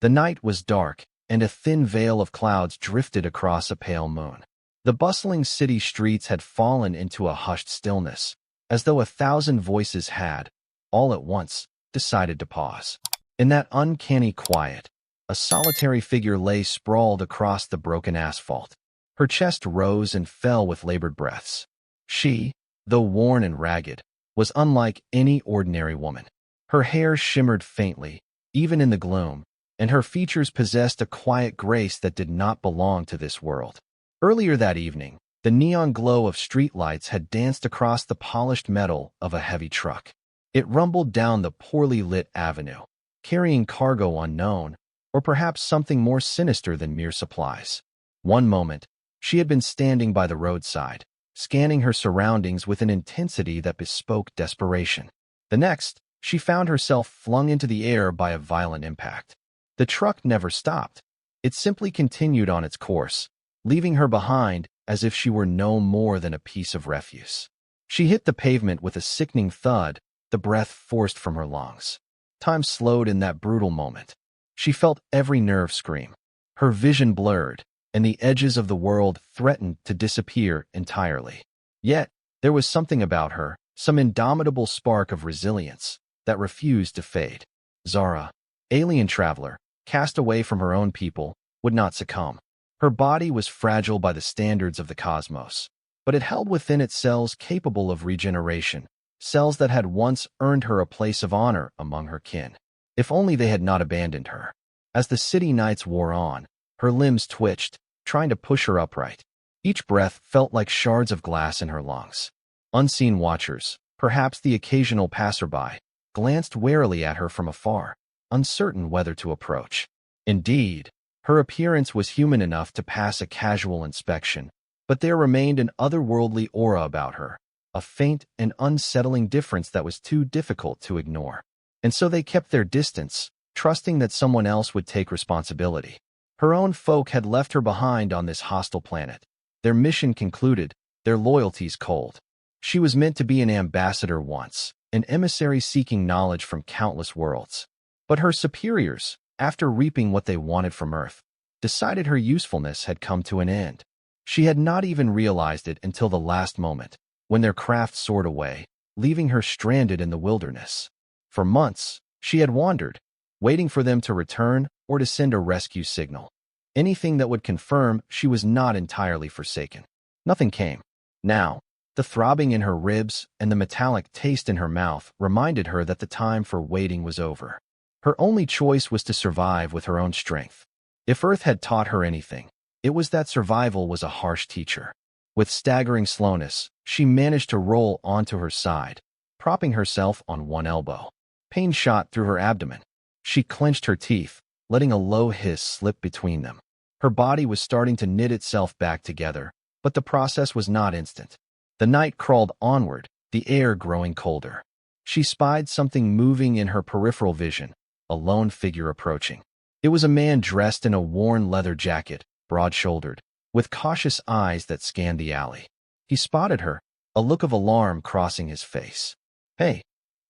The night was dark, and a thin veil of clouds drifted across a pale moon. The bustling city streets had fallen into a hushed stillness, as though 1,000 voices had, all at once, decided to pause. In that uncanny quiet, a solitary figure lay sprawled across the broken asphalt. Her chest rose and fell with labored breaths. She, though worn and ragged, was unlike any ordinary woman. Her hair shimmered faintly, even in the gloom, and her features possessed a quiet grace that did not belong to this world. Earlier that evening, the neon glow of streetlights had danced across the polished metal of a heavy truck. It rumbled down the poorly lit avenue, carrying cargo unknown, or perhaps something more sinister than mere supplies. One moment, she had been standing by the roadside, scanning her surroundings with an intensity that bespoke desperation. The next, she found herself flung into the air by a violent impact. The truck never stopped. It simply continued on its course, leaving her behind as if she were no more than a piece of refuse. She hit the pavement with a sickening thud, the breath forced from her lungs. Time slowed in that brutal moment. She felt every nerve scream. Her vision blurred, and the edges of the world threatened to disappear entirely. Yet, there was something about her, some indomitable spark of resilience, that refused to fade. Zara, alien traveler, cast away from her own people, would not succumb. Her body was fragile by the standards of the cosmos, but it held within it cells capable of regeneration, cells that had once earned her a place of honor among her kin. If only they had not abandoned her. As the city nights wore on, her limbs twitched, trying to push her upright. Each breath felt like shards of glass in her lungs. Unseen watchers, perhaps the occasional passerby, glanced warily at her from afar, uncertain whether to approach. Indeed, her appearance was human enough to pass a casual inspection, but there remained an otherworldly aura about her, a faint and unsettling difference that was too difficult to ignore. And so they kept their distance, trusting that someone else would take responsibility. Her own folk had left her behind on this hostile planet, their mission concluded, their loyalties cold. She was meant to be an ambassador once, an emissary seeking knowledge from countless worlds. But her superiors, after reaping what they wanted from Earth, decided her usefulness had come to an end. She had not even realized it until the last moment, when their craft soared away, leaving her stranded in the wilderness. For months, she had wandered, waiting for them to return or to send a rescue signal. Anything that would confirm she was not entirely forsaken. Nothing came. Now, the throbbing in her ribs and the metallic taste in her mouth reminded her that the time for waiting was over. Her only choice was to survive with her own strength. If Earth had taught her anything, it was that survival was a harsh teacher. With staggering slowness, she managed to roll onto her side, propping herself on one elbow. Pain shot through her abdomen. She clenched her teeth, letting a low hiss slip between them. Her body was starting to knit itself back together, but the process was not instant. The night crawled onward, the air growing colder. She spied something moving in her peripheral vision, a lone figure approaching. It was a man dressed in a worn leather jacket, broad-shouldered, with cautious eyes that scanned the alley. He spotted her, a look of alarm crossing his face. "Hey,"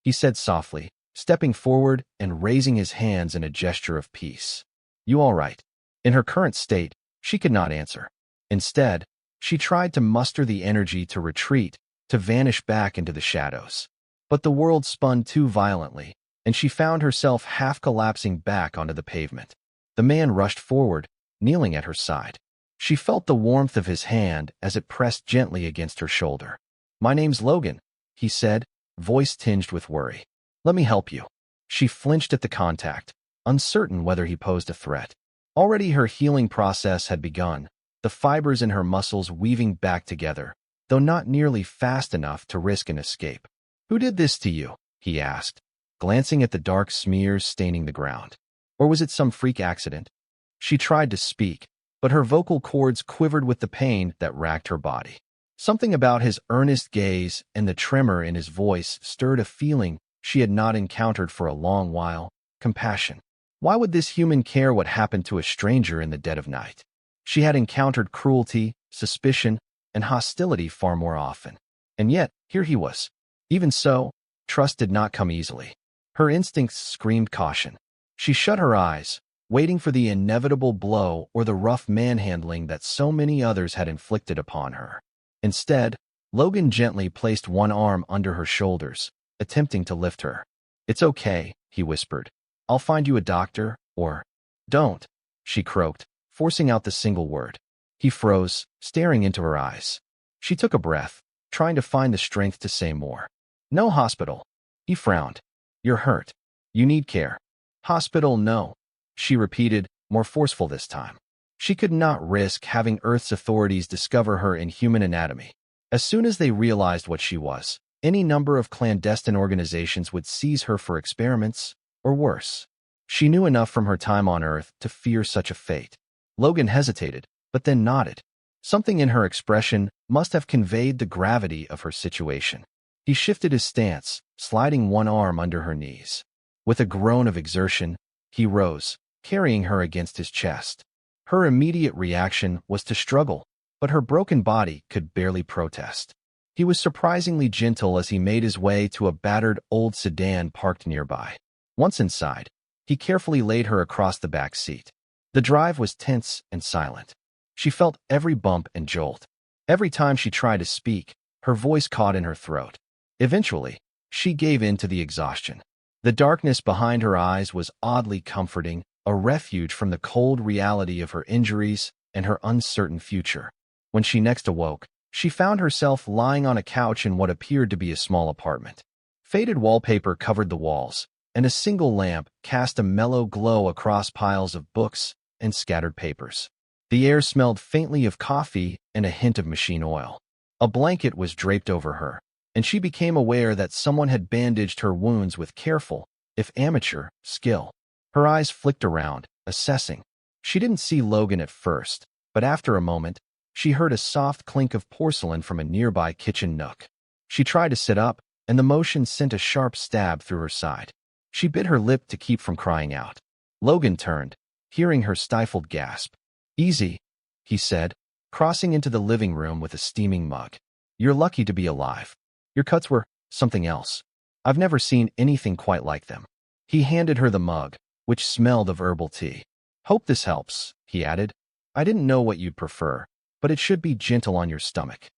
he said softly, stepping forward and raising his hands in a gesture of peace. "You all right?" In her current state, she could not answer. Instead, she tried to muster the energy to retreat, to vanish back into the shadows. But the world spun too violently, and she found herself half collapsing back onto the pavement. The man rushed forward, kneeling at her side. She felt the warmth of his hand as it pressed gently against her shoulder. "My name's Logan," he said, voice tinged with worry. "Let me help you." She flinched at the contact, uncertain whether he posed a threat. Already her healing process had begun, the fibers in her muscles weaving back together, though not nearly fast enough to risk an escape. "Who did this to you?" he asked, glancing at the dark smears staining the ground. "Or was it some freak accident?" She tried to speak, but her vocal cords quivered with the pain that racked her body. Something about his earnest gaze and the tremor in his voice stirred a feeling she had not encountered for a long while: compassion. Why would this human care what happened to a stranger in the dead of night? She had encountered cruelty, suspicion, and hostility far more often. And yet, here he was. Even so, trust did not come easily. Her instincts screamed caution. She shut her eyes, waiting for the inevitable blow or the rough manhandling that so many others had inflicted upon her. Instead, Logan gently placed one arm under her shoulders, attempting to lift her. "It's okay," he whispered. "I'll find you a doctor, or—" "Don't," she croaked, forcing out the single word. He froze, staring into her eyes. She took a breath, trying to find the strength to say more. "No hospital." He frowned. "You're hurt. You need care." "Hospital, no," she repeated, more forceful this time. She could not risk having Earth's authorities discover her inhuman anatomy. As soon as they realized what she was, any number of clandestine organizations would seize her for experiments, or worse. She knew enough from her time on Earth to fear such a fate. Logan hesitated, but then nodded. Something in her expression must have conveyed the gravity of her situation. He shifted his stance, sliding one arm under her knees. With a groan of exertion, he rose, carrying her against his chest. Her immediate reaction was to struggle, but her broken body could barely protest. He was surprisingly gentle as he made his way to a battered old sedan parked nearby. Once inside, he carefully laid her across the back seat. The drive was tense and silent. She felt every bump and jolt. Every time she tried to speak, her voice caught in her throat. Eventually, she gave in to the exhaustion. The darkness behind her eyes was oddly comforting, a refuge from the cold reality of her injuries and her uncertain future. When she next awoke, she found herself lying on a couch in what appeared to be a small apartment. Faded wallpaper covered the walls, and a single lamp cast a mellow glow across piles of books and scattered papers. The air smelled faintly of coffee and a hint of machine oil. A blanket was draped over her, and she became aware that someone had bandaged her wounds with careful, if amateur, skill. Her eyes flicked around, assessing. She didn't see Logan at first, but after a moment, she heard a soft clink of porcelain from a nearby kitchen nook. She tried to sit up, and the motion sent a sharp stab through her side. She bit her lip to keep from crying out. Logan turned, hearing her stifled gasp. "Easy," he said, crossing into the living room with a steaming mug. "You're lucky to be alive. Your cuts were something else. I've never seen anything quite like them." He handed her the mug, which smelled of herbal tea. "Hope this helps," he added. "I didn't know what you'd prefer, but it should be gentle on your stomach."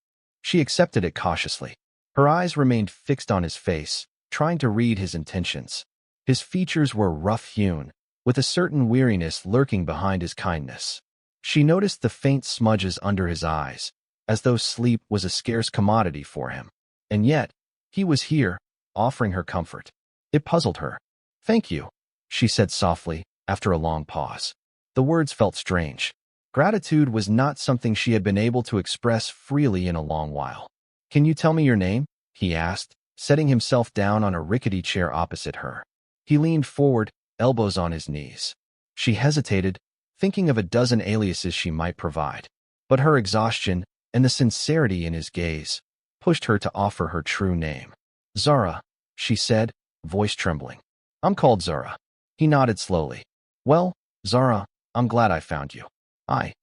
She accepted it cautiously. Her eyes remained fixed on his face, trying to read his intentions. His features were rough-hewn, with a certain weariness lurking behind his kindness. She noticed the faint smudges under his eyes, as though sleep was a scarce commodity for him. And yet, he was here, offering her comfort. It puzzled her. "Thank you," she said softly, after a long pause. The words felt strange. Gratitude was not something she had been able to express freely in a long while. "Can you tell me your name?" he asked, setting himself down on a rickety chair opposite her. He leaned forward, elbows on his knees. She hesitated, thinking of a dozen aliases she might provide. But her exhaustion, and the sincerity in his gaze, pushed her to offer her true name. "Zara," she said, voice trembling. "I'm called Zara." He nodded slowly. "Well, Zara, I'm glad I found you. I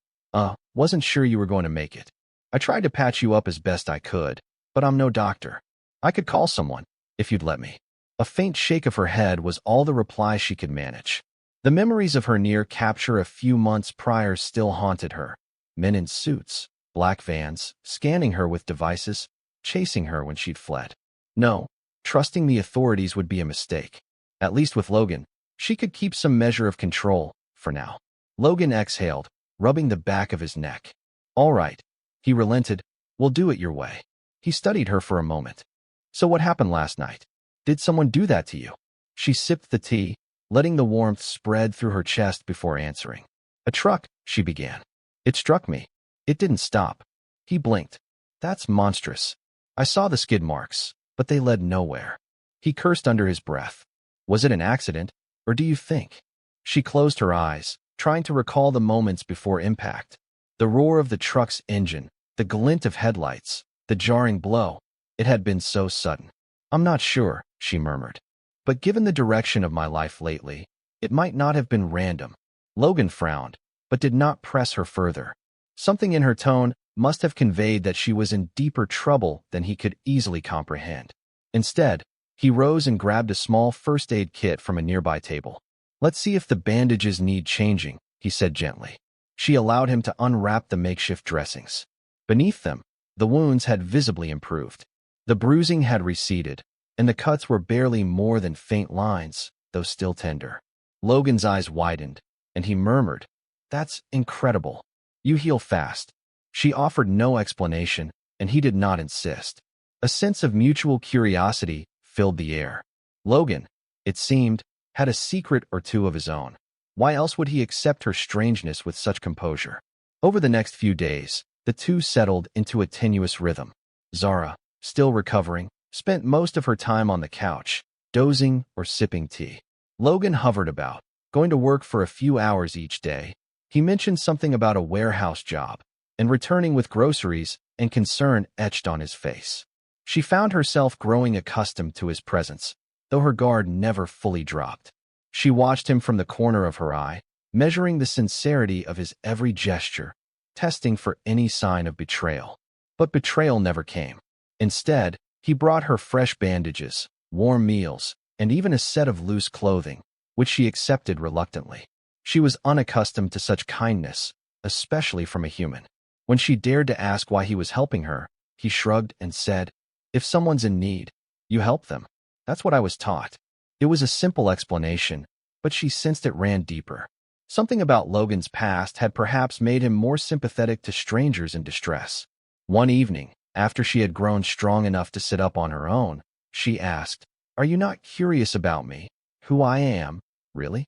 wasn't sure you were going to make it. I tried to patch you up as best I could, but I'm no doctor. I could call someone, if you'd let me." A faint shake of her head was all the reply she could manage. The memories of her near capture a few months prior still haunted her. Men in suits, black vans, scanning her with devices, chasing her when she'd fled. No, trusting the authorities would be a mistake. At least with Logan, she could keep some measure of control, for now. Logan exhaled, rubbing the back of his neck. "All right," he relented. "We'll do it your way." He studied her for a moment. "So what happened last night? Did someone do that to you?" She sipped the tea, letting the warmth spread through her chest before answering. "A truck," she began. "It struck me. It didn't stop." He blinked. "That's monstrous. I saw the skid marks, but they led nowhere." He cursed under his breath. "Was it an accident, or do you think?" She closed her eyes, trying to recall the moments before impact. The roar of the truck's engine, the glint of headlights, the jarring blow. It had been so sudden. "I'm not sure," she murmured. "But given the direction of my life lately, it might not have been random." Logan frowned, but did not press her further. Something in her tone must have conveyed that she was in deeper trouble than he could easily comprehend. Instead, he rose and grabbed a small first aid kit from a nearby table. Let's see if the bandages need changing, he said gently. She allowed him to unwrap the makeshift dressings. Beneath them, the wounds had visibly improved. The bruising had receded, and the cuts were barely more than faint lines, though still tender. Logan's eyes widened, and he murmured, "That's incredible. You heal fast." She offered no explanation, and he did not insist. A sense of mutual curiosity filled the air. Logan, it seemed, had a secret or two of his own. Why else would he accept her strangeness with such composure? Over the next few days, the two settled into a tenuous rhythm. Zara, still recovering, spent most of her time on the couch, dozing or sipping tea. Logan hovered about, going to work for a few hours each day. He mentioned something about a warehouse job, and returning with groceries and concern etched on his face. She found herself growing accustomed to his presence, though her guard never fully dropped. She watched him from the corner of her eye, measuring the sincerity of his every gesture, testing for any sign of betrayal. But betrayal never came. Instead, he brought her fresh bandages, warm meals, and even a set of loose clothing, which she accepted reluctantly. She was unaccustomed to such kindness, especially from a human. When she dared to ask why he was helping her, he shrugged and said, "If someone's in need, you help them. That's what I was taught." It was a simple explanation, but she sensed it ran deeper. Something about Logan's past had perhaps made him more sympathetic to strangers in distress. One evening, after she had grown strong enough to sit up on her own, she asked, "Are you not curious about me? Who I am, really?"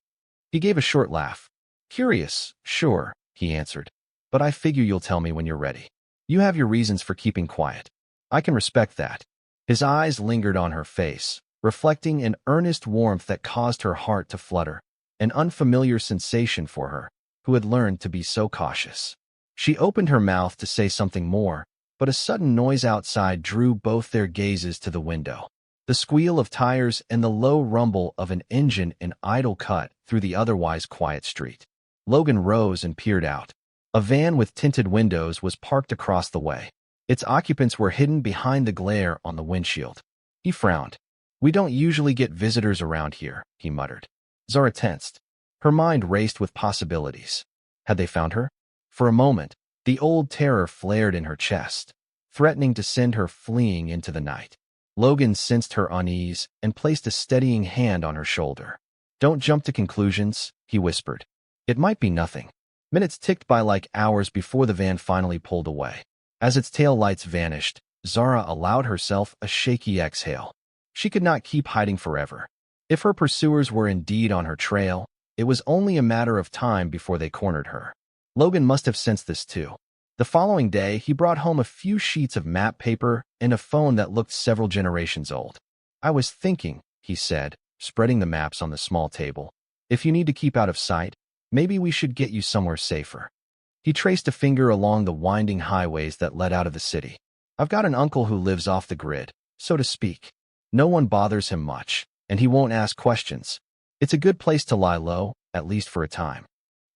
He gave a short laugh. "Curious, sure," he answered. "But I figure you'll tell me when you're ready. You have your reasons for keeping quiet. I can respect that." His eyes lingered on her face, reflecting an earnest warmth that caused her heart to flutter, an unfamiliar sensation for her, who had learned to be so cautious. She opened her mouth to say something more, but a sudden noise outside drew both their gazes to the window. The squeal of tires and the low rumble of an engine in idle cut through the otherwise quiet street. Logan rose and peered out. A van with tinted windows was parked across the way. Its occupants were hidden behind the glare on the windshield. He frowned. "We don't usually get visitors around here," he muttered. Zara tensed. Her mind raced with possibilities. Had they found her? For a moment, the old terror flared in her chest, threatening to send her fleeing into the night. Logan sensed her unease and placed a steadying hand on her shoulder. "Don't jump to conclusions," he whispered. "It might be nothing." Minutes ticked by like hours before the van finally pulled away. As its tail lights vanished, Zara allowed herself a shaky exhale. She could not keep hiding forever. If her pursuers were indeed on her trail, it was only a matter of time before they cornered her. Logan must have sensed this too. The following day, he brought home a few sheets of map paper and a phone that looked several generations old. "I was thinking," he said, spreading the maps on the small table, "if you need to keep out of sight, maybe we should get you somewhere safer." He traced a finger along the winding highways that led out of the city. "I've got an uncle who lives off the grid, so to speak. No one bothers him much, and he won't ask questions. It's a good place to lie low, at least for a time."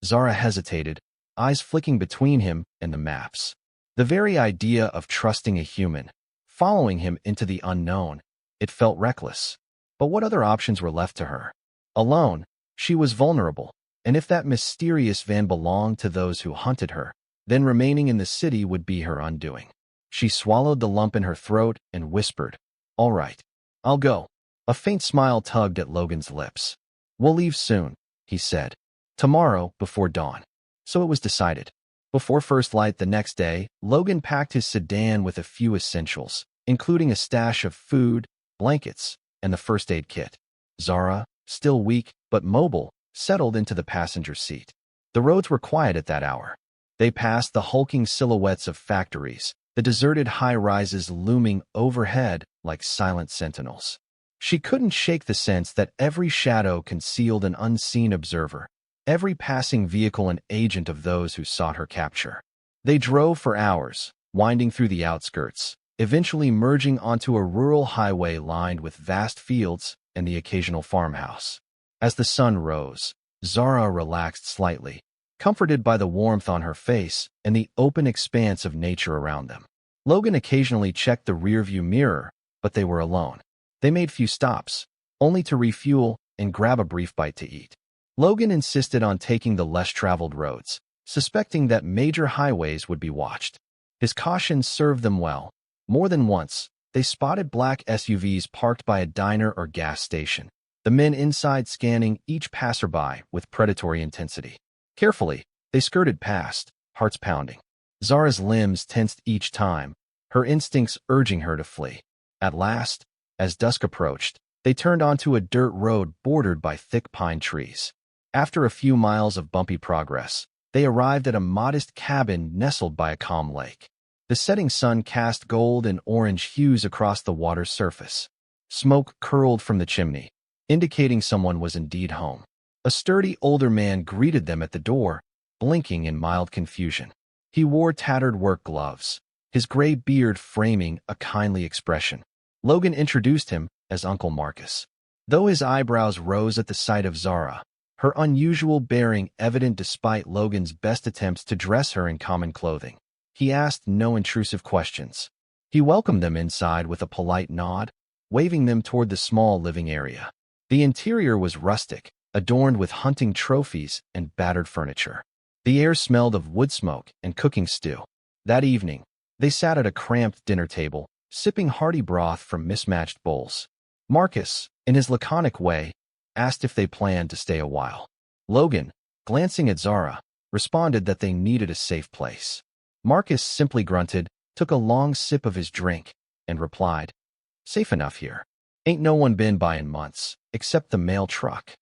Zara hesitated, eyes flicking between him and the maps. The very idea of trusting a human, following him into the unknown, it felt reckless. But what other options were left to her? Alone, she was vulnerable, and if that mysterious van belonged to those who hunted her, then remaining in the city would be her undoing. She swallowed the lump in her throat and whispered, "All right, I'll go." A faint smile tugged at Logan's lips. "We'll leave soon," he said. "Tomorrow, before dawn." So it was decided. Before first light the next day, Logan packed his sedan with a few essentials, including a stash of food, blankets, and the first aid kit. Zara, still weak but mobile, settled into the passenger seat. The roads were quiet at that hour. They passed the hulking silhouettes of factories, the deserted high-rises looming overhead like silent sentinels. She couldn't shake the sense that every shadow concealed an unseen observer, every passing vehicle an agent of those who sought her capture. They drove for hours, winding through the outskirts, eventually merging onto a rural highway lined with vast fields and the occasional farmhouse. As the sun rose, Zara relaxed slightly, comforted by the warmth on her face and the open expanse of nature around them. Logan occasionally checked the rearview mirror, but they were alone. They made few stops, only to refuel and grab a brief bite to eat. Logan insisted on taking the less-traveled roads, suspecting that major highways would be watched. His caution served them well. More than once, they spotted black SUVs parked by a diner or gas station, the men inside scanning each passerby with predatory intensity. Carefully, they skirted past, hearts pounding. Zara's limbs tensed each time, her instincts urging her to flee. At last, as dusk approached, they turned onto a dirt road bordered by thick pine trees. After a few miles of bumpy progress, they arrived at a modest cabin nestled by a calm lake. The setting sun cast gold and orange hues across the water's surface. Smoke curled from the chimney, indicating someone was indeed home. A sturdy older man greeted them at the door, blinking in mild confusion. He wore tattered work gloves, his gray beard framing a kindly expression. Logan introduced him as Uncle Marcus. Though his eyebrows rose at the sight of Zara, her unusual bearing evident despite Logan's best attempts to dress her in common clothing. He asked no intrusive questions. He welcomed them inside with a polite nod, waving them toward the small living area. The interior was rustic, adorned with hunting trophies and battered furniture. The air smelled of wood smoke and cooking stew. That evening, they sat at a cramped dinner table, sipping hearty broth from mismatched bowls. Marcus, in his laconic way, asked if they planned to stay a while. Logan, glancing at Zara, responded that they needed a safe place. Marcus simply grunted, took a long sip of his drink, and replied, "Safe enough here. Ain't no one been by in months, except the mail truck."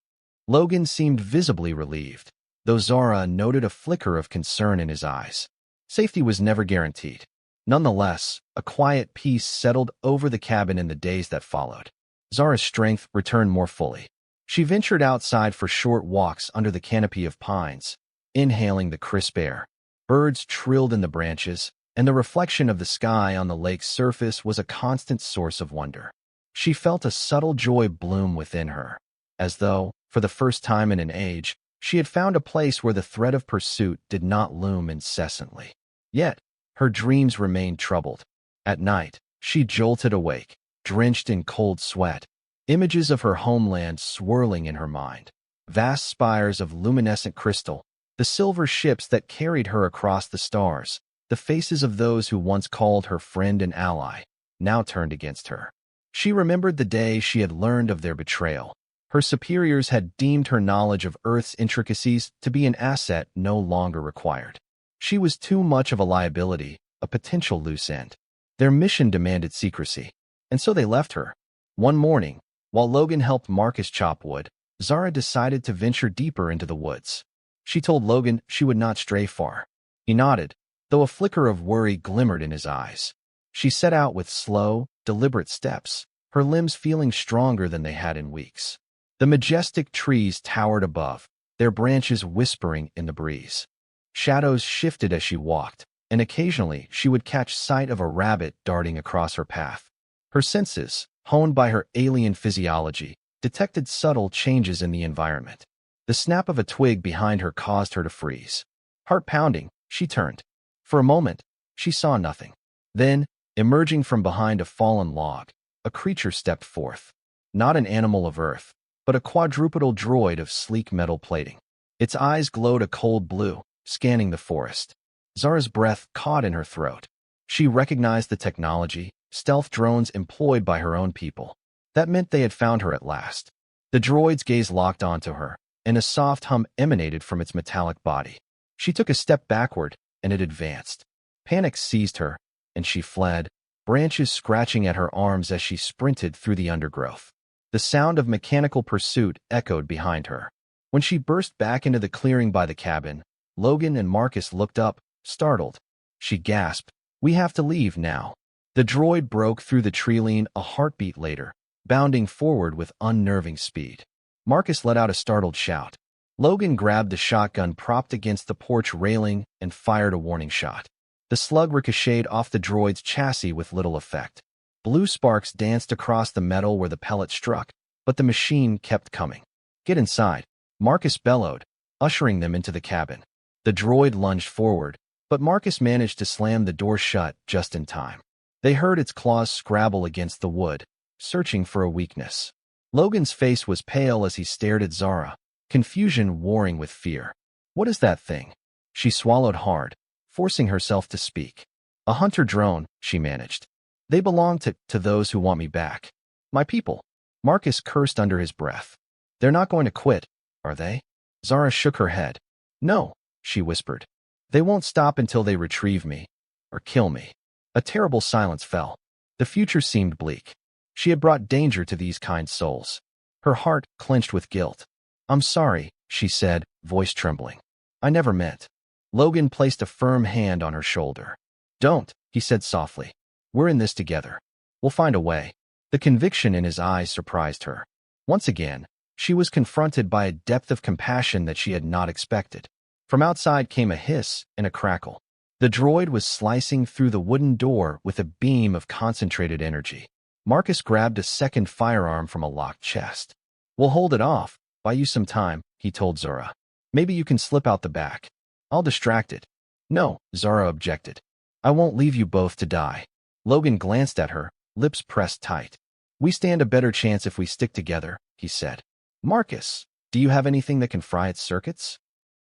Logan seemed visibly relieved, though Zara noted a flicker of concern in his eyes. Safety was never guaranteed. Nonetheless, a quiet peace settled over the cabin in the days that followed. Zara's strength returned more fully. She ventured outside for short walks under the canopy of pines, inhaling the crisp air. Birds trilled in the branches, and the reflection of the sky on the lake's surface was a constant source of wonder. She felt a subtle joy bloom within her, as though, for the first time in an age, she had found a place where the threat of pursuit did not loom incessantly. Yet, her dreams remained troubled. At night, she jolted awake, drenched in cold sweat, images of her homeland swirling in her mind. Vast spires of luminescent crystal, the silver ships that carried her across the stars, the faces of those who once called her friend and ally, now turned against her. She remembered the day she had learned of their betrayal. Her superiors had deemed her knowledge of Earth's intricacies to be an asset no longer required. She was too much of a liability, a potential loose end. Their mission demanded secrecy, and so they left her. One morning, while Logan helped Marcus chop wood, Zara decided to venture deeper into the woods. She told Logan she would not stray far. He nodded, though a flicker of worry glimmered in his eyes. She set out with slow, deliberate steps, her limbs feeling stronger than they had in weeks. The majestic trees towered above, their branches whispering in the breeze. Shadows shifted as she walked, and occasionally she would catch sight of a rabbit darting across her path. Her senses, honed by her alien physiology, detected subtle changes in the environment. The snap of a twig behind her caused her to freeze. Heart pounding, she turned. For a moment, she saw nothing. Then, emerging from behind a fallen log, a creature stepped forth. Not an animal of Earth, but a quadrupedal droid of sleek metal plating. Its eyes glowed a cold blue, scanning the forest. Zara's breath caught in her throat. She recognized the technology, stealth drones employed by her own people. That meant they had found her at last. The droid's gaze locked onto her, and a soft hum emanated from its metallic body. She took a step backward, and it advanced. Panic seized her, and she fled, branches scratching at her arms as she sprinted through the undergrowth. The sound of mechanical pursuit echoed behind her. When she burst back into the clearing by the cabin, Logan and Marcus looked up, startled. She gasped, "We have to leave now." The droid broke through the tree-line a heartbeat later, bounding forward with unnerving speed. Marcus let out a startled shout. Logan grabbed the shotgun propped against the porch railing and fired a warning shot. The slug ricocheted off the droid's chassis with little effect. Blue sparks danced across the metal where the pellet struck, but the machine kept coming. "Get inside," Marcus bellowed, ushering them into the cabin. The droid lunged forward, but Marcus managed to slam the door shut just in time. They heard its claws scrabble against the wood, searching for a weakness. Logan's face was pale as he stared at Zara, confusion warring with fear. What is that thing? She swallowed hard, forcing herself to speak. A hunter drone, she managed. They belong to those who want me back. My people. Marcus cursed under his breath. They're not going to quit, are they? Zara shook her head. No, she whispered. They won't stop until they retrieve me, or kill me. A terrible silence fell. The future seemed bleak. She had brought danger to these kind souls. Her heart clenched with guilt. I'm sorry, she said, voice trembling. I never meant. Logan placed a firm hand on her shoulder. Don't, he said softly. We're in this together. We'll find a way. The conviction in his eyes surprised her. Once again, she was confronted by a depth of compassion that she had not expected. From outside came a hiss and a crackle. The droid was slicing through the wooden door with a beam of concentrated energy. Marcus grabbed a second firearm from a locked chest. We'll hold it off, buy you some time, he told Zara. Maybe you can slip out the back. I'll distract it. No, Zara objected. I won't leave you both to die. Logan glanced at her, lips pressed tight. We stand a better chance if we stick together, he said. Marcus, do you have anything that can fry its circuits?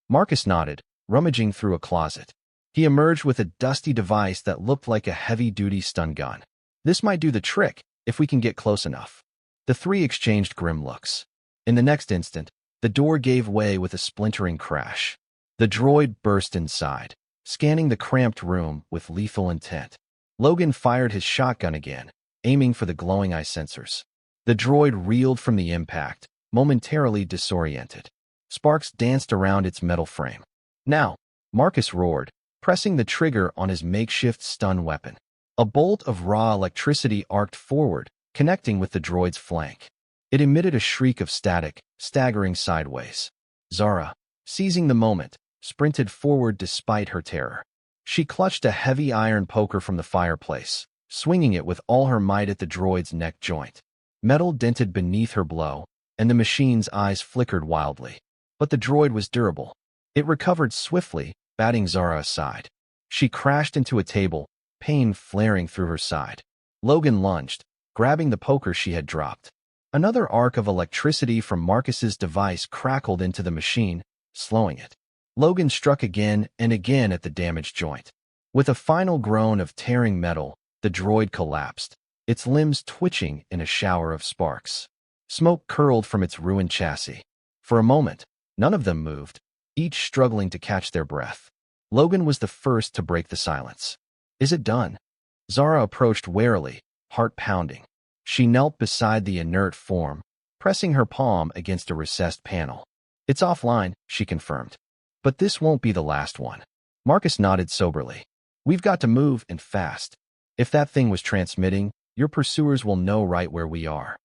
Marcus nodded, rummaging through a closet. He emerged with a dusty device that looked like a heavy-duty stun gun. This might do the trick, if we can get close enough. The three exchanged grim looks. In the next instant, the door gave way with a splintering crash. The droid burst inside, scanning the cramped room with lethal intent. Logan fired his shotgun again, aiming for the glowing eye sensors. The droid reeled from the impact, momentarily disoriented. Sparks danced around its metal frame. Now, Marcus roared, pressing the trigger on his makeshift stun weapon. A bolt of raw electricity arced forward, connecting with the droid's flank. It emitted a shriek of static, staggering sideways. Zara, seizing the moment, sprinted forward despite her terror. She clutched a heavy iron poker from the fireplace, swinging it with all her might at the droid's neck joint. Metal dented beneath her blow, and the machine's eyes flickered wildly. But the droid was durable. It recovered swiftly, batting Zara aside. She crashed into a table, pain flaring through her side. Logan lunged, grabbing the poker she had dropped. Another arc of electricity from Marcus's device crackled into the machine, slowing it. Logan struck again and again at the damaged joint. With a final groan of tearing metal, the droid collapsed, its limbs twitching in a shower of sparks. Smoke curled from its ruined chassis. For a moment, none of them moved, each struggling to catch their breath. Logan was the first to break the silence. Is it done? Zara approached warily, heart pounding. She knelt beside the inert form, pressing her palm against a recessed panel. It's offline, she confirmed. But this won't be the last one. Marcus nodded soberly. We've got to move, and fast. If that thing was transmitting, your pursuers will know right where we are.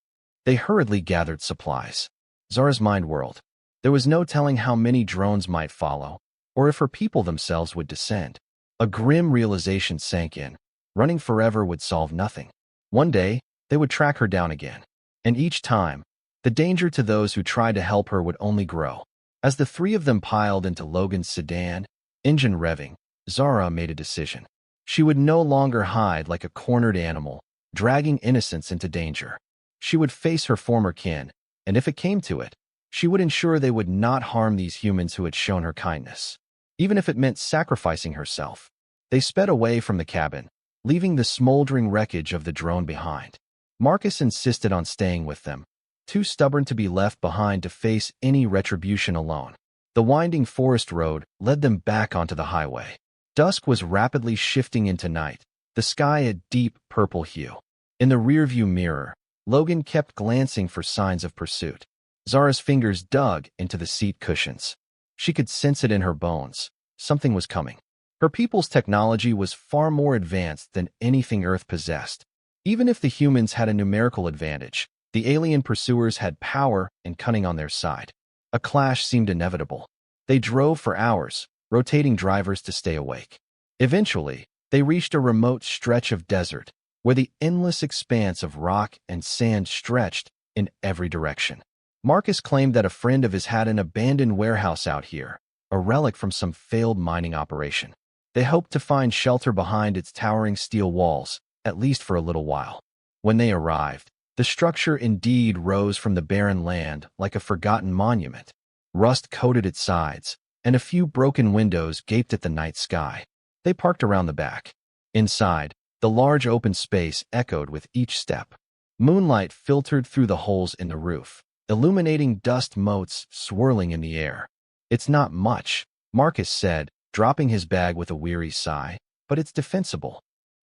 They hurriedly gathered supplies. Zara's mind whirled. There was no telling how many drones might follow, or if her people themselves would descend. A grim realization sank in. Running forever would solve nothing. One day, they would track her down again. And each time, the danger to those who tried to help her would only grow. As the three of them piled into Logan's sedan, engine revving, Zara made a decision. She would no longer hide like a cornered animal, dragging innocents into danger. She would face her former kin, and if it came to it, she would ensure they would not harm these humans who had shown her kindness. Even if it meant sacrificing herself. They sped away from the cabin, leaving the smoldering wreckage of the drone behind. Marcus insisted on staying with them, too stubborn to be left behind to face any retribution alone. The winding forest road led them back onto the highway. Dusk was rapidly shifting into night, the sky a deep purple hue. In the rearview mirror, Logan kept glancing for signs of pursuit. Zara's fingers dug into the seat cushions. She could sense it in her bones. Something was coming. Her people's technology was far more advanced than anything Earth possessed. Even if the humans had a numerical advantage, the alien pursuers had power and cunning on their side. A clash seemed inevitable. They drove for hours, rotating drivers to stay awake. Eventually, they reached a remote stretch of desert, where the endless expanse of rock and sand stretched in every direction. Marcus claimed that a friend of his had an abandoned warehouse out here, a relic from some failed mining operation. They hoped to find shelter behind its towering steel walls, at least for a little while. When they arrived, the structure indeed rose from the barren land like a forgotten monument. Rust coated its sides, and a few broken windows gaped at the night sky. They parked around the back. Inside, the large open space echoed with each step. Moonlight filtered through the holes in the roof, illuminating dust motes swirling in the air. "It's not much," Marcus said, dropping his bag with a weary sigh, "but it's defensible."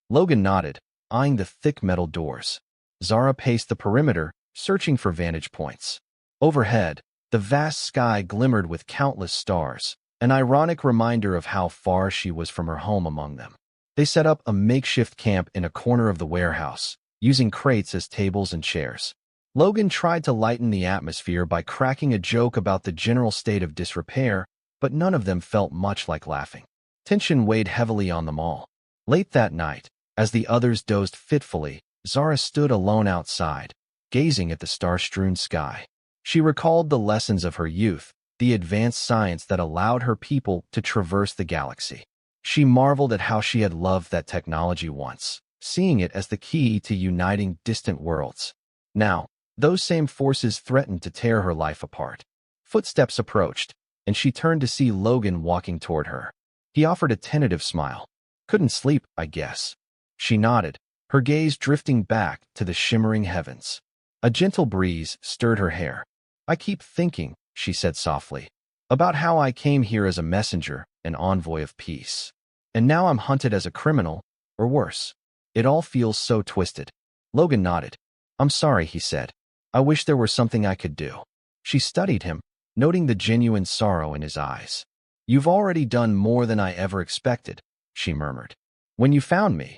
Logan nodded, eyeing the thick metal doors. Zara paced the perimeter, searching for vantage points. Overhead, the vast sky glimmered with countless stars, an ironic reminder of how far she was from her home among them. They set up a makeshift camp in a corner of the warehouse, using crates as tables and chairs. Logan tried to lighten the atmosphere by cracking a joke about the general state of disrepair, but none of them felt much like laughing. Tension weighed heavily on them all. Late that night, as the others dozed fitfully, Zara stood alone outside, gazing at the star-strewn sky. She recalled the lessons of her youth, the advanced science that allowed her people to traverse the galaxy. She marveled at how she had loved that technology once, seeing it as the key to uniting distant worlds. Now, those same forces threatened to tear her life apart. Footsteps approached, and she turned to see Logan walking toward her. He offered a tentative smile. "Couldn't sleep, I guess." She nodded, her gaze drifting back to the shimmering heavens. A gentle breeze stirred her hair. "I keep thinking," she said softly, "about how I came here as a messenger, an envoy of peace. And now I'm hunted as a criminal, or worse. It all feels so twisted." Logan nodded. "I'm sorry," he said. "I wish there were something I could do." She studied him, noting the genuine sorrow in his eyes. "You've already done more than I ever expected," she murmured. "When you found me,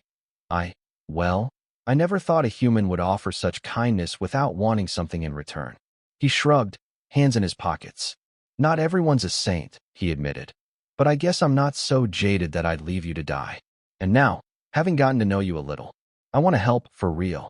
well, I never thought a human would offer such kindness without wanting something in return." He shrugged, hands in his pockets. "Not everyone's a saint," he admitted. "But I guess I'm not so jaded that I'd leave you to die. And now, having gotten to know you a little, I want to help for real."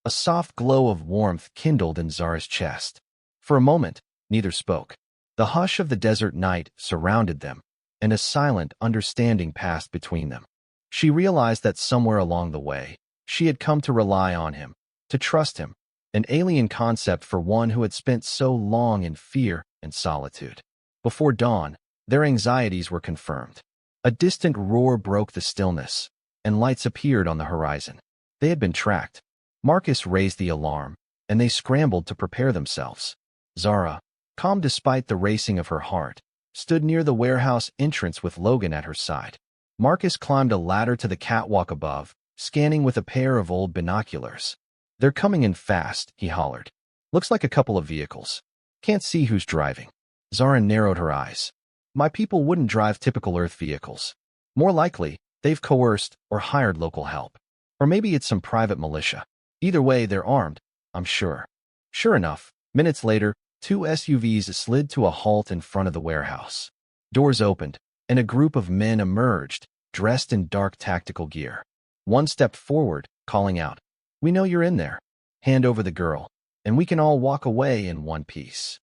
A soft glow of warmth kindled in Zara's chest. For a moment, neither spoke. The hush of the desert night surrounded them, and a silent understanding passed between them. She realized that somewhere along the way, she had come to rely on him, to trust him, an alien concept for one who had spent so long in fear and solitude. Before dawn, their anxieties were confirmed. A distant roar broke the stillness, and lights appeared on the horizon. They had been tracked. Marcus raised the alarm, and they scrambled to prepare themselves. Zara, calm despite the racing of her heart, stood near the warehouse entrance with Logan at her side. Marcus climbed a ladder to the catwalk above, scanning with a pair of old binoculars. "They're coming in fast," he hollered. "Looks like a couple of vehicles. Can't see who's driving." Zara narrowed her eyes. "My people wouldn't drive typical Earth vehicles. More likely, they've coerced or hired local help. Or maybe it's some private militia. Either way, they're armed, I'm sure." Sure enough, minutes later, two SUVs slid to a halt in front of the warehouse. Doors opened, and a group of men emerged, dressed in dark tactical gear. One stepped forward, calling out, "We know you're in there. Hand over the girl, and we can all walk away in one piece."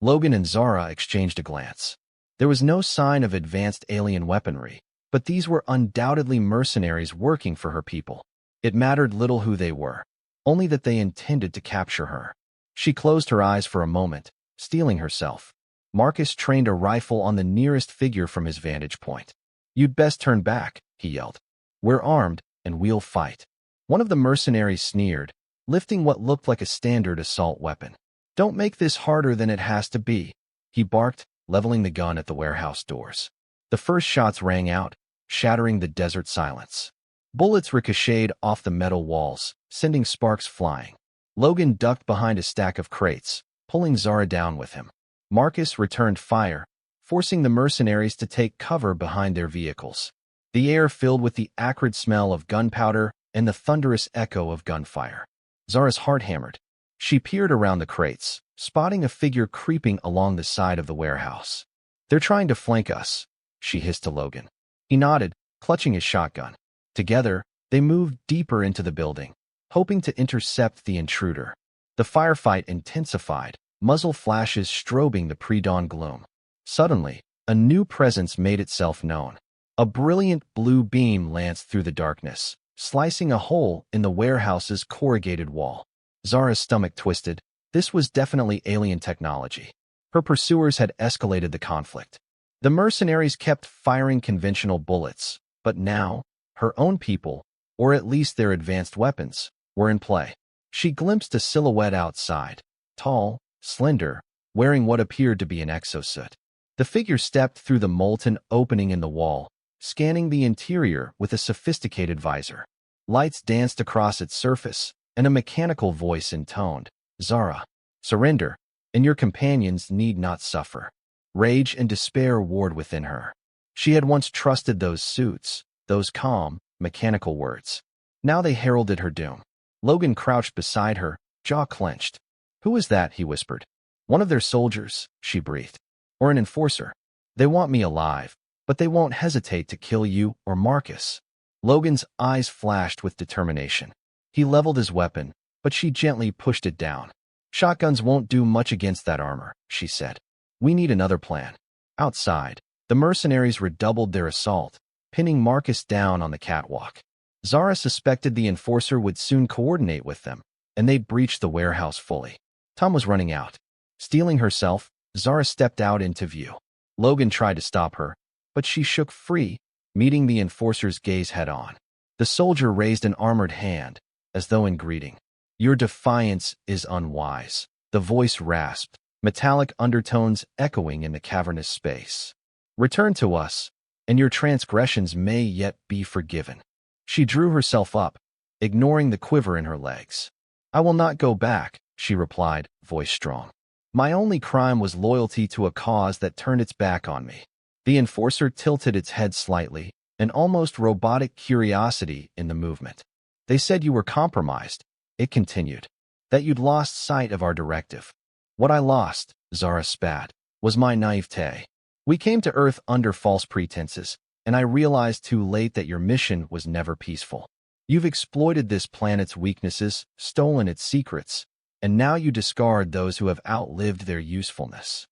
Logan and Zara exchanged a glance. There was no sign of advanced alien weaponry, but these were undoubtedly mercenaries working for her people. It mattered little who they were, only that they intended to capture her. She closed her eyes for a moment, steeling herself. Marcus trained a rifle on the nearest figure from his vantage point. "You'd best turn back," he yelled. "We're armed, and we'll fight." One of the mercenaries sneered, lifting what looked like a standard assault weapon. "Don't make this harder than it has to be," he barked, leveling the gun at the warehouse doors. The first shots rang out, shattering the desert silence. Bullets ricocheted off the metal walls, sending sparks flying. Logan ducked behind a stack of crates, pulling Zara down with him. Marcus returned fire, forcing the mercenaries to take cover behind their vehicles. The air filled with the acrid smell of gunpowder and the thunderous echo of gunfire. Zara's heart hammered. She peered around the crates, spotting a figure creeping along the side of the warehouse. "They're trying to flank us," she hissed to Logan. He nodded, clutching his shotgun. Together, they moved deeper into the building, hoping to intercept the intruder. The firefight intensified, muzzle flashes strobing the pre-dawn gloom. Suddenly, a new presence made itself known. A brilliant blue beam lanced through the darkness, slicing a hole in the warehouse's corrugated wall. Zara's stomach twisted. This was definitely alien technology. Her pursuers had escalated the conflict. The mercenaries kept firing conventional bullets, but now, her own people, or at least their advanced weapons, were in play. She glimpsed a silhouette outside, tall, slender, wearing what appeared to be an exosuit. The figure stepped through the molten opening in the wall, scanning the interior with a sophisticated visor. Lights danced across its surface, and a mechanical voice intoned, "Zara, surrender, and your companions need not suffer." Rage and despair warred within her. She had once trusted those suits, those calm, mechanical words. Now they heralded her doom. Logan crouched beside her, jaw clenched. "Who is that?" he whispered. "One of their soldiers," she breathed. "Or an enforcer. They want me alive, but they won't hesitate to kill you or Marcus." Logan's eyes flashed with determination. He leveled his weapon, but she gently pushed it down. "Shotguns won't do much against that armor," she said. "We need another plan." Outside, the mercenaries redoubled their assault, pinning Marcus down on the catwalk. Zara suspected the enforcer would soon coordinate with them, and they breached the warehouse fully. Time was running out. Steeling herself, Zara stepped out into view. Logan tried to stop her, but she shook free, meeting the enforcer's gaze head-on. The soldier raised an armored hand, as though in greeting. "Your defiance is unwise," the voice rasped, metallic undertones echoing in the cavernous space. "Return to us, and your transgressions may yet be forgiven." She drew herself up, ignoring the quiver in her legs. "I will not go back," she replied, voice strong. "My only crime was loyalty to a cause that turned its back on me." The enforcer tilted its head slightly, an almost robotic curiosity in the movement. "They said you were compromised," it continued, "that you'd lost sight of our directive." "What I lost," Zara spat, "was my naivete. We came to Earth under false pretenses, and I realized too late that your mission was never peaceful. You've exploited this planet's weaknesses, stolen its secrets, and now you discard those who have outlived their usefulness."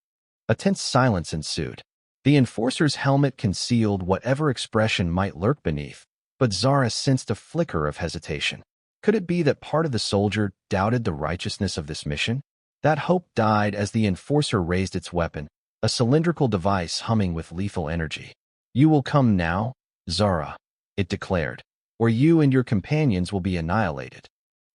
A tense silence ensued. The enforcer's helmet concealed whatever expression might lurk beneath, but Zara sensed a flicker of hesitation. Could it be that part of the soldier doubted the righteousness of this mission? That hope died as the enforcer raised its weapon, a cylindrical device humming with lethal energy. "You will come now, Zara," it declared, "or you and your companions will be annihilated."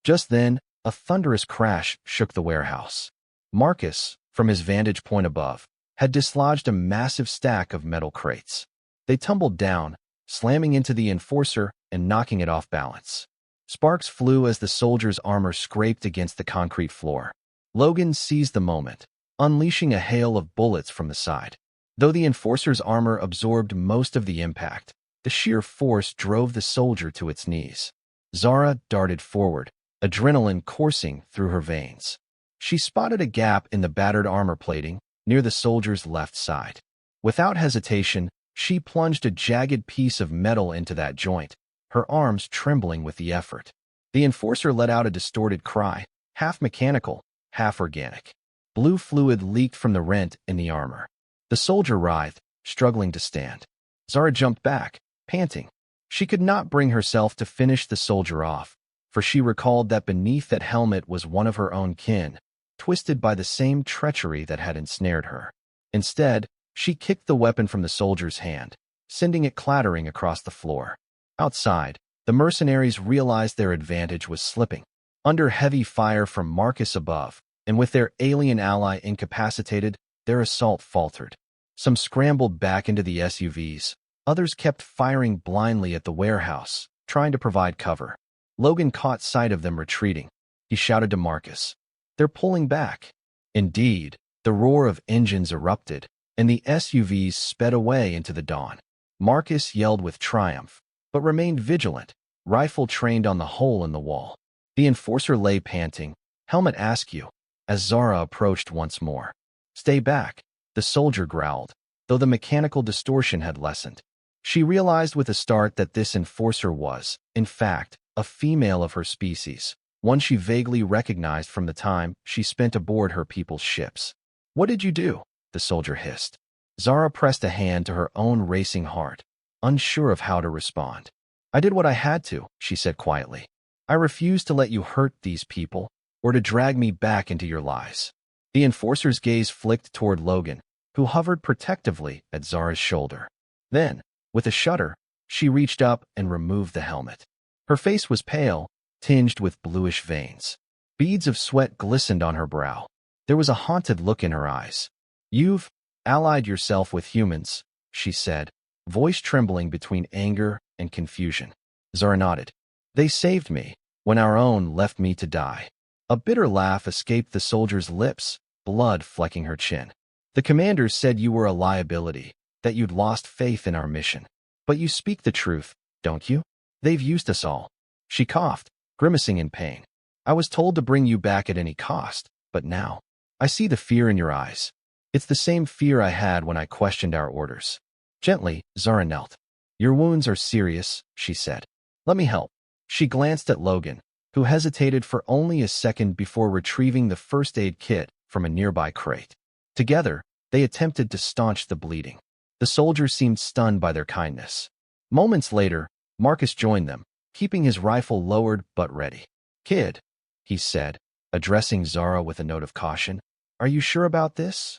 Just then, a thunderous crash shook the warehouse. Marcus, from his vantage point above, had dislodged a massive stack of metal crates. They tumbled down, slamming into the enforcer and knocking it off balance. Sparks flew as the soldier's armor scraped against the concrete floor. Logan seized the moment, unleashing a hail of bullets from the side. Though the enforcer's armor absorbed most of the impact, the sheer force drove the soldier to its knees. Zara darted forward, adrenaline coursing through her veins. She spotted a gap in the battered armor plating near the soldier's left side. Without hesitation, she plunged a jagged piece of metal into that joint, her arms trembling with the effort. The enforcer let out a distorted cry, half mechanical, half organic. Blue fluid leaked from the rent in the armor. The soldier writhed, struggling to stand. Zara jumped back, panting. She could not bring herself to finish the soldier off, for she recalled that beneath that helmet was one of her own kin, twisted by the same treachery that had ensnared her. Instead, she kicked the weapon from the soldier's hand, sending it clattering across the floor. Outside, the mercenaries realized their advantage was slipping. Under heavy fire from Marcus above, and with their alien ally incapacitated, their assault faltered. Some scrambled back into the SUVs. Others kept firing blindly at the warehouse, trying to provide cover. Logan caught sight of them retreating. He shouted to Marcus, "They're pulling back." Indeed, the roar of engines erupted, and the SUVs sped away into the dawn. Marcus yelled with triumph, but remained vigilant, rifle trained on the hole in the wall. The enforcer lay panting, helmet askew, as Zara approached once more. "Stay back," the soldier growled, though the mechanical distortion had lessened. She realized with a start that this enforcer was, in fact, a female of her species, one she vaguely recognized from the time she spent aboard her people's ships. "What did you do?" the soldier hissed. Zara pressed a hand to her own racing heart, unsure of how to respond. "I did what I had to," she said quietly. "I refuse to let you hurt these people, or to drag me back into your lies." The enforcer's gaze flicked toward Logan, who hovered protectively at Zara's shoulder. Then, with a shudder, she reached up and removed the helmet. Her face was pale, tinged with bluish veins. Beads of sweat glistened on her brow. There was a haunted look in her eyes. "You've allied yourself with humans," she said, voice trembling between anger and confusion. Zara nodded. "They saved me when our own left me to die." A bitter laugh escaped the soldier's lips, blood flecking her chin. "The commanders said you were a liability, that you'd lost faith in our mission. But you speak the truth, don't you? They've used us all." She coughed, grimacing in pain. "I was told to bring you back at any cost, but now I see the fear in your eyes. It's the same fear I had when I questioned our orders." Gently, Zara knelt. "Your wounds are serious," she said. "Let me help." She glanced at Logan, who hesitated for only a second before retrieving the first aid kit from a nearby crate. Together, they attempted to staunch the bleeding. The soldiers seemed stunned by their kindness. Moments later, Marcus joined them, keeping his rifle lowered but ready. "Kid," he said, addressing Zara with a note of caution, "are you sure about this?"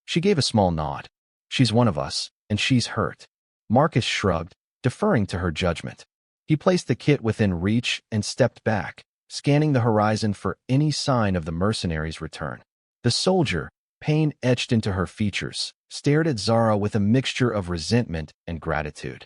She gave a small nod. "She's one of us, and she's hurt." Marcus shrugged, deferring to her judgment. He placed the kit within reach and stepped back, scanning the horizon for any sign of the mercenaries' return. The soldier, pain etched into her features, stared at Zara with a mixture of resentment and gratitude.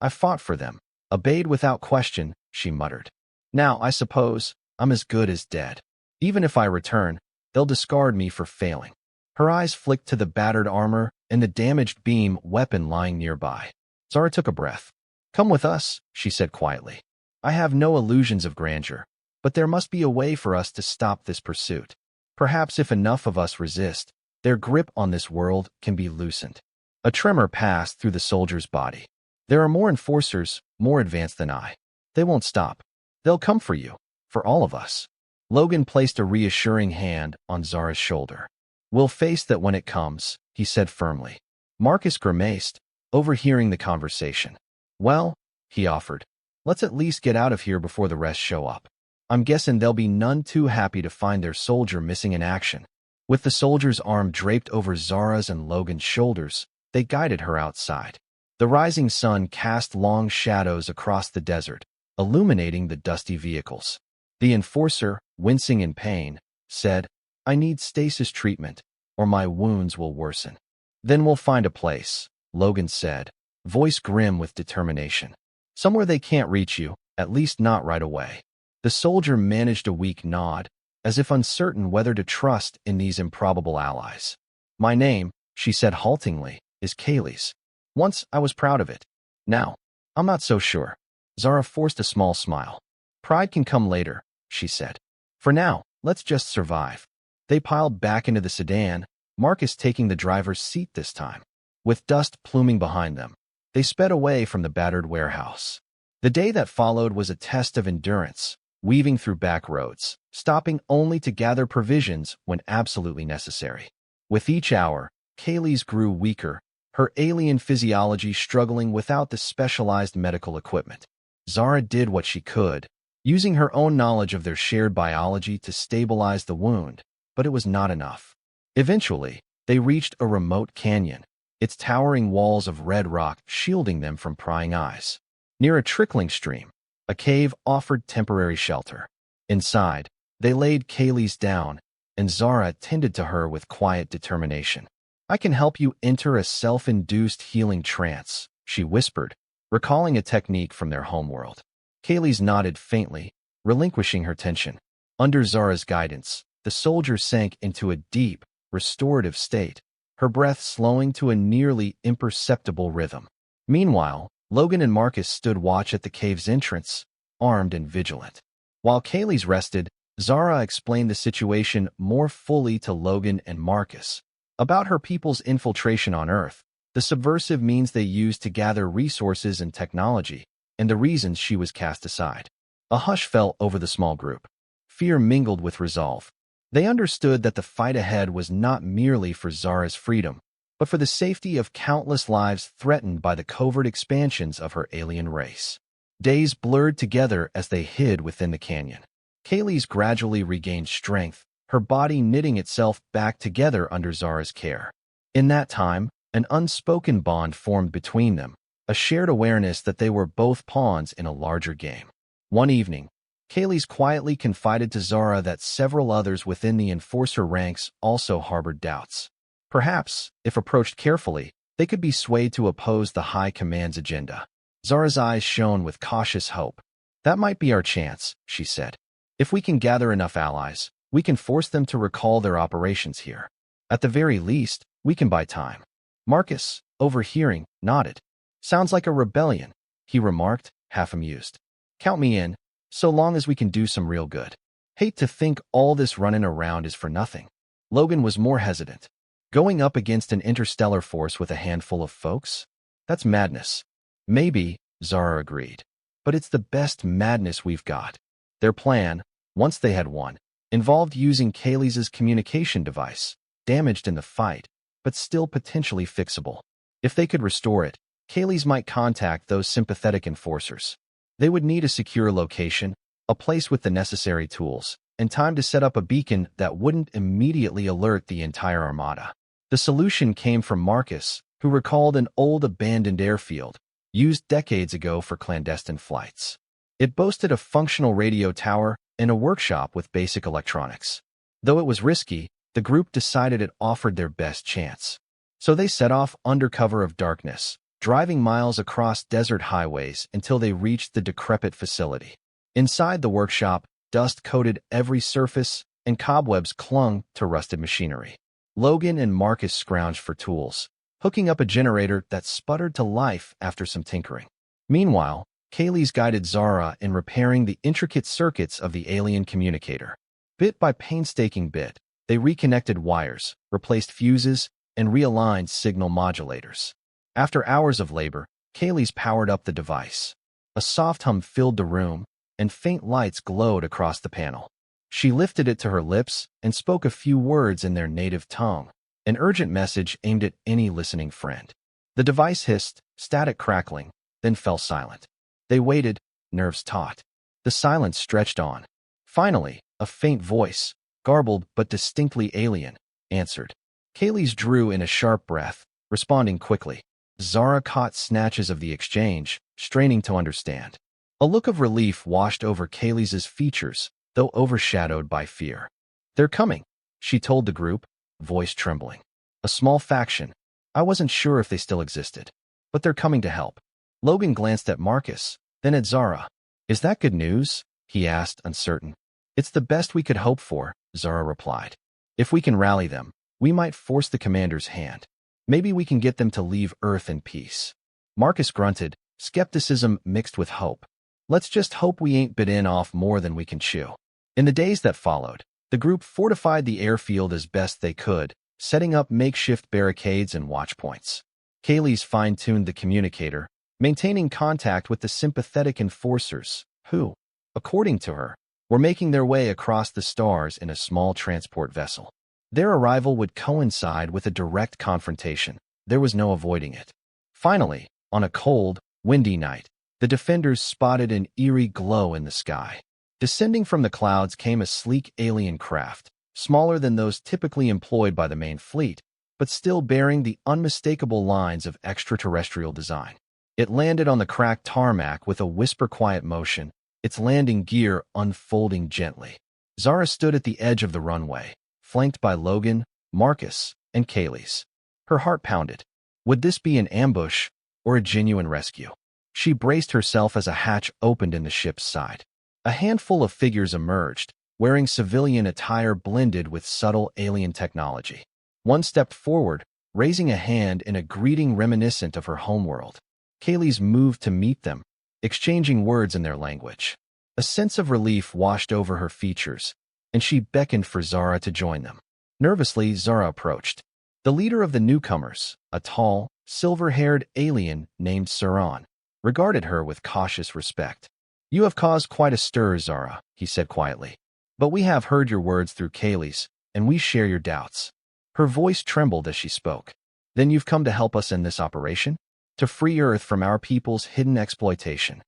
"I fought for them, obeyed without question," she muttered. "Now, I suppose, I'm as good as dead. Even if I return, they'll discard me for failing." Her eyes flicked to the battered armor and the damaged beam weapon lying nearby. Zara took a breath. "Come with us," she said quietly. "I have no illusions of grandeur, but there must be a way for us to stop this pursuit. Perhaps if enough of us resist, their grip on this world can be loosened." A tremor passed through the soldier's body. "There are more enforcers, more advanced than I. They won't stop. They'll come for you, for all of us." Logan placed a reassuring hand on Zara's shoulder. "We'll face that when it comes," he said firmly. Marcus grimaced, overhearing the conversation. "Well," he offered, "let's at least get out of here before the rest show up. I'm guessing they'll be none too happy to find their soldier missing in action." With the soldier's arm draped over Zara's and Logan's shoulders, they guided her outside. The rising sun cast long shadows across the desert, illuminating the dusty vehicles. The enforcer, wincing in pain, said, "I need stasis treatment, or my wounds will worsen." "Then we'll find a place," Logan said, voice grim with determination. "Somewhere they can't reach you, at least not right away." The soldier managed a weak nod, as if uncertain whether to trust in these improbable allies. "My name," she said haltingly, "is Kaylee's. Once I was proud of it. Now, I'm not so sure." Zara forced a small smile. "Pride can come later," she said. "For now, let's just survive." They piled back into the sedan, Marcus taking the driver's seat this time. With dust pluming behind them, they sped away from the battered warehouse. The day that followed was a test of endurance, weaving through back roads, stopping only to gather provisions when absolutely necessary. With each hour, Kaylee's grew weaker, her alien physiology struggling without the specialized medical equipment. Zara did what she could, using her own knowledge of their shared biology to stabilize the wound, but it was not enough. Eventually, they reached a remote canyon, its towering walls of red rock shielding them from prying eyes. Near a trickling stream, a cave offered temporary shelter. Inside, they laid Kaylee's down, and Zara tended to her with quiet determination. "I can help you enter a self-induced healing trance," she whispered, recalling a technique from their homeworld. Kaylee's nodded faintly, relinquishing her tension. Under Zara's guidance, the soldier sank into a deep, restorative state, her breath slowing to a nearly imperceptible rhythm. Meanwhile, Logan and Marcus stood watch at the cave's entrance, armed and vigilant. While Kaylee's rested, Zara explained the situation more fully to Logan and Marcus. About her people's infiltration on Earth, the subversive means they used to gather resources and technology, and the reasons she was cast aside. A hush fell over the small group. Fear mingled with resolve. They understood that the fight ahead was not merely for Zara's freedom, but for the safety of countless lives threatened by the covert expansions of her alien race. Days blurred together as they hid within the canyon. Kaylee's gradually regained strength, her body knitting itself back together under Zara's care. In that time, an unspoken bond formed between them, a shared awareness that they were both pawns in a larger game. One evening, Kaylee's quietly confided to Zara that several others within the Enforcer ranks also harbored doubts. Perhaps, if approached carefully, they could be swayed to oppose the High Command's agenda. Zara's eyes shone with cautious hope. "That might be our chance," she said. "If we can gather enough allies, we can force them to recall their operations here. At the very least, we can buy time." Marcus, overhearing, nodded. "Sounds like a rebellion," he remarked, half amused. "Count me in, so long as we can do some real good. Hate to think all this running around is for nothing." Logan was more hesitant. "Going up against an interstellar force with a handful of folks? That's madness." "Maybe," Zara agreed. "But it's the best madness we've got." Their plan, once they had won, involved using Kaylee's communication device, damaged in the fight, but still potentially fixable. If they could restore it, Kaylee's might contact those sympathetic enforcers. They would need a secure location, a place with the necessary tools, and time to set up a beacon that wouldn't immediately alert the entire armada. The solution came from Marcus, who recalled an old abandoned airfield, used decades ago for clandestine flights. It boasted a functional radio tower and a workshop with basic electronics. Though it was risky, the group decided it offered their best chance. So they set off under cover of darkness, driving miles across desert highways until they reached the decrepit facility. Inside the workshop, dust coated every surface, and cobwebs clung to rusted machinery. Logan and Marcus scrounged for tools, hooking up a generator that sputtered to life after some tinkering. Meanwhile, Kaylee's guided Zara in repairing the intricate circuits of the alien communicator. Bit by painstaking bit, they reconnected wires, replaced fuses, and realigned signal modulators. After hours of labor, Kaylee's powered up the device. A soft hum filled the room, and faint lights glowed across the panel. She lifted it to her lips and spoke a few words in their native tongue, an urgent message aimed at any listening friend. The device hissed, static crackling, then fell silent. They waited, nerves taut. The silence stretched on. Finally, a faint voice, garbled but distinctly alien, answered. Kaylee's drew in a sharp breath, responding quickly. Zara caught snatches of the exchange, straining to understand. A look of relief washed over Kaylee's features, though overshadowed by fear. "They're coming," she told the group, voice trembling. "A small faction. I wasn't sure if they still existed. But they're coming to help." Logan glanced at Marcus, then at Zara. "Is that good news?" he asked, uncertain. "It's the best we could hope for," Zara replied. "If we can rally them, we might force the commander's hand. Maybe we can get them to leave Earth in peace." Marcus grunted, skepticism mixed with hope. "Let's just hope we ain't bitten off more than we can chew." In the days that followed, the group fortified the airfield as best they could, setting up makeshift barricades and watchpoints. Kaylee's fine-tuned the communicator, maintaining contact with the sympathetic enforcers, who, according to her, were making their way across the stars in a small transport vessel. Their arrival would coincide with a direct confrontation. There was no avoiding it. Finally, on a cold, windy night, the defenders spotted an eerie glow in the sky. Descending from the clouds came a sleek alien craft, smaller than those typically employed by the main fleet, but still bearing the unmistakable lines of extraterrestrial design. It landed on the cracked tarmac with a whisper-quiet motion, its landing gear unfolding gently. Zara stood at the edge of the runway, flanked by Logan, Marcus, and Kaylee's. Her heart pounded. Would this be an ambush or a genuine rescue? She braced herself as a hatch opened in the ship's side. A handful of figures emerged, wearing civilian attire blended with subtle alien technology. One stepped forward, raising a hand in a greeting reminiscent of her homeworld. Kaylee's moved to meet them, exchanging words in their language. A sense of relief washed over her features, and she beckoned for Zara to join them. Nervously, Zara approached. The leader of the newcomers, a tall, silver-haired alien named Saran, regarded her with cautious respect. "You have caused quite a stir, Zara," he said quietly. "But we have heard your words through Kaylee's, and we share your doubts." Her voice trembled as she spoke. "Then you've come to help us in this operation? To free Earth from our people's hidden exploitation?"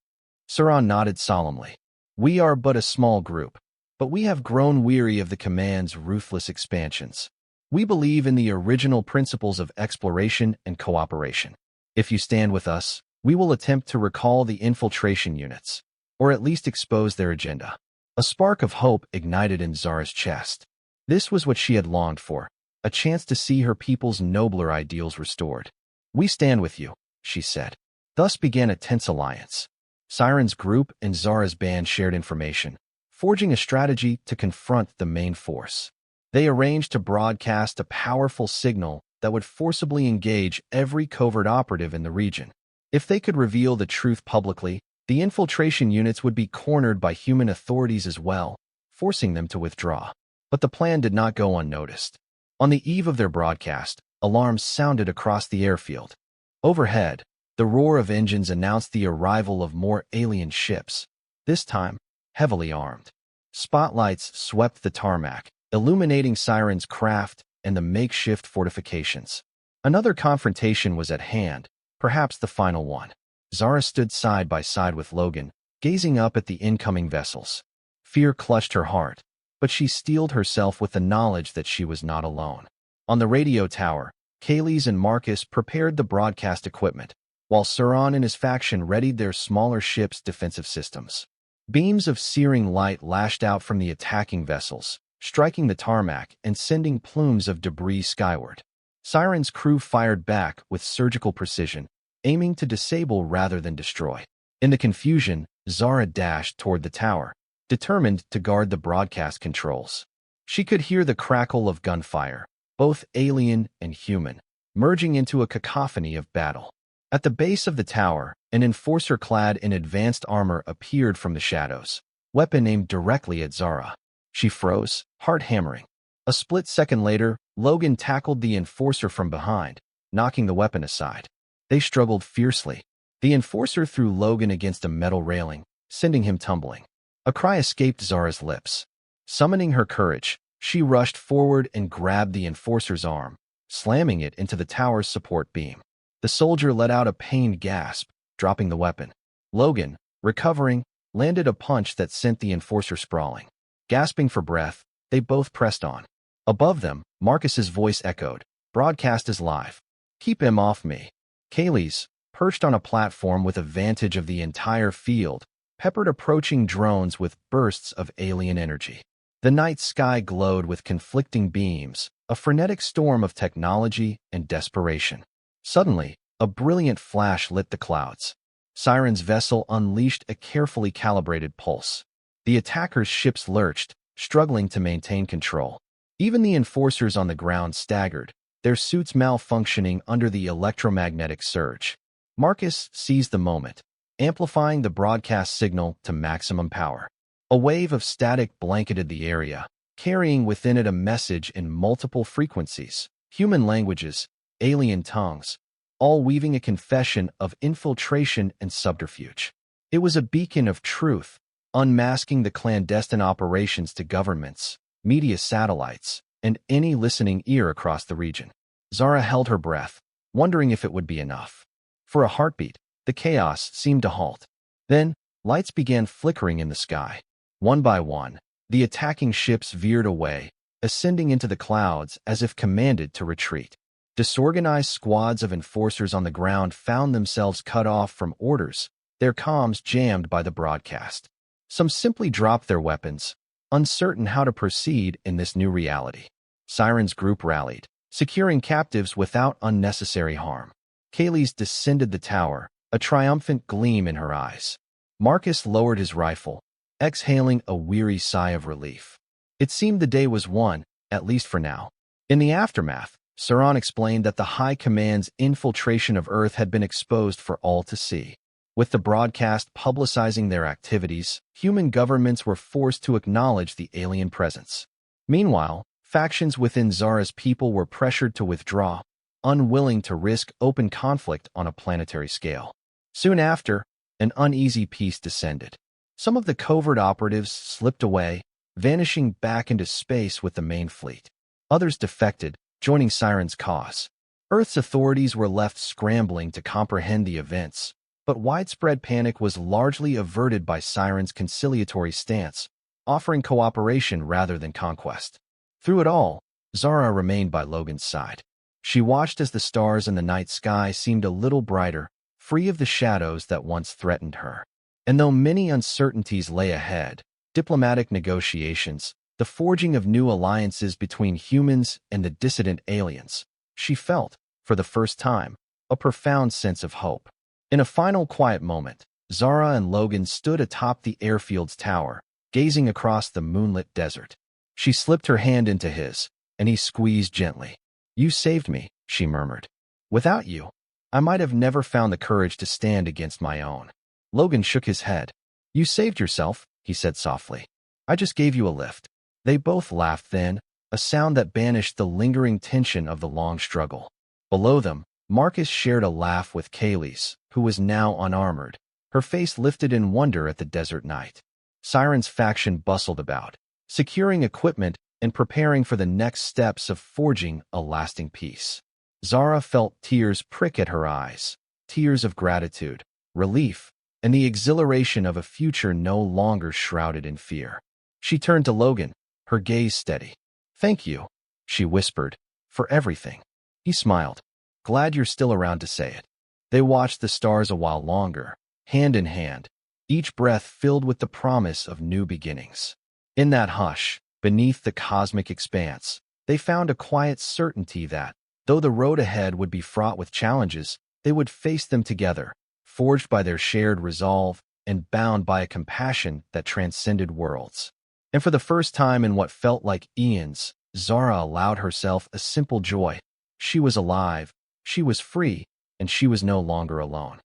Saran nodded solemnly. "We are but a small group, but we have grown weary of the command's ruthless expansions. We believe in the original principles of exploration and cooperation. If you stand with us, we will attempt to recall the infiltration units, or at least expose their agenda." A spark of hope ignited in Zara's chest. This was what she had longed for, a chance to see her people's nobler ideals restored. "We stand with you," she said. Thus began a tense alliance. Siren's group and Zara's band shared information, forging a strategy to confront the main force. They arranged to broadcast a powerful signal that would forcibly engage every covert operative in the region. If they could reveal the truth publicly, the infiltration units would be cornered by human authorities as well, forcing them to withdraw. But the plan did not go unnoticed. On the eve of their broadcast, alarms sounded across the airfield. Overhead, the roar of engines announced the arrival of more alien ships, this time heavily armed. Spotlights swept the tarmac, illuminating Siren's craft and the makeshift fortifications. Another confrontation was at hand, perhaps the final one. Zara stood side by side with Logan, gazing up at the incoming vessels. Fear clutched her heart, but she steeled herself with the knowledge that she was not alone. On the radio tower, Kayleigh and Marcus prepared the broadcast equipment, while Sauron and his faction readied their smaller ships' defensive systems. Beams of searing light lashed out from the attacking vessels, striking the tarmac and sending plumes of debris skyward. Siren's crew fired back with surgical precision, aiming to disable rather than destroy. In the confusion, Zara dashed toward the tower, determined to guard the broadcast controls. She could hear the crackle of gunfire, both alien and human, merging into a cacophony of battle. At the base of the tower, an enforcer clad in advanced armor appeared from the shadows, weapon aimed directly at Zara. She froze, heart hammering. A split second later, Logan tackled the enforcer from behind, knocking the weapon aside. They struggled fiercely. The enforcer threw Logan against a metal railing, sending him tumbling. A cry escaped Zara's lips. Summoning her courage, she rushed forward and grabbed the enforcer's arm, slamming it into the tower's support beam. The soldier let out a pained gasp, dropping the weapon. Logan, recovering, landed a punch that sent the enforcer sprawling. Gasping for breath, they both pressed on. Above them, Marcus's voice echoed, "Broadcast is live. Keep him off me." Kayleigh, perched on a platform with a vantage of the entire field, peppered approaching drones with bursts of alien energy. The night sky glowed with conflicting beams, a frenetic storm of technology and desperation. Suddenly, a brilliant flash lit the clouds. Siren's vessel unleashed a carefully calibrated pulse. The attackers' ships lurched, struggling to maintain control. Even the enforcers on the ground staggered, their suits malfunctioning under the electromagnetic surge. Marcus seized the moment, amplifying the broadcast signal to maximum power. A wave of static blanketed the area, carrying within it a message in multiple frequencies, human languages, alien tongues, all weaving a confession of infiltration and subterfuge. It was a beacon of truth, unmasking the clandestine operations to governments, media satellites, and any listening ear across the region. Zara held her breath, wondering if it would be enough. For a heartbeat, the chaos seemed to halt. Then, lights began flickering in the sky. One by one, the attacking ships veered away, ascending into the clouds as if commanded to retreat. Disorganized squads of enforcers on the ground found themselves cut off from orders, their comms jammed by the broadcast. Some simply dropped their weapons, uncertain how to proceed in this new reality. Siren's group rallied, securing captives without unnecessary harm. Kayleigh descended the tower, a triumphant gleam in her eyes. Marcus lowered his rifle, exhaling a weary sigh of relief. It seemed the day was won, at least for now. In the aftermath, Sauron explained that the High Command's infiltration of Earth had been exposed for all to see. With the broadcast publicizing their activities, human governments were forced to acknowledge the alien presence. Meanwhile, factions within Zara's people were pressured to withdraw, unwilling to risk open conflict on a planetary scale. Soon after, an uneasy peace descended. Some of the covert operatives slipped away, vanishing back into space with the main fleet. Others defected, joining Siren's cause. Earth's authorities were left scrambling to comprehend the events, but widespread panic was largely averted by Siren's conciliatory stance, offering cooperation rather than conquest. Through it all, Zara remained by Logan's side. She watched as the stars in the night sky seemed a little brighter, free of the shadows that once threatened her. And though many uncertainties lay ahead, diplomatic negotiations, the forging of new alliances between humans and the dissident aliens, she felt, for the first time, a profound sense of hope. In a final quiet moment, Zara and Logan stood atop the airfield's tower, gazing across the moonlit desert. She slipped her hand into his, and he squeezed gently. "You saved me," she murmured. "Without you, I might have never found the courage to stand against my own." Logan shook his head. "You saved yourself," he said softly. "I just gave you a lift." They both laughed then, a sound that banished the lingering tension of the long struggle. Below them, Marcus shared a laugh with Kaylee's, who was now unarmored, her face lifted in wonder at the desert night. Siren's faction bustled about, securing equipment and preparing for the next steps of forging a lasting peace. Zara felt tears prick at her eyes, tears of gratitude, relief, and the exhilaration of a future no longer shrouded in fear. She turned to Logan, her gaze steady. "Thank you," she whispered, "for everything." He smiled. "Glad you're still around to say it." They watched the stars a while longer, hand in hand, each breath filled with the promise of new beginnings. In that hush, beneath the cosmic expanse, they found a quiet certainty that, though the road ahead would be fraught with challenges, they would face them together, forged by their shared resolve and bound by a compassion that transcended worlds. And for the first time in what felt like eons, Zara allowed herself a simple joy. She was alive, she was free, and she was no longer alone.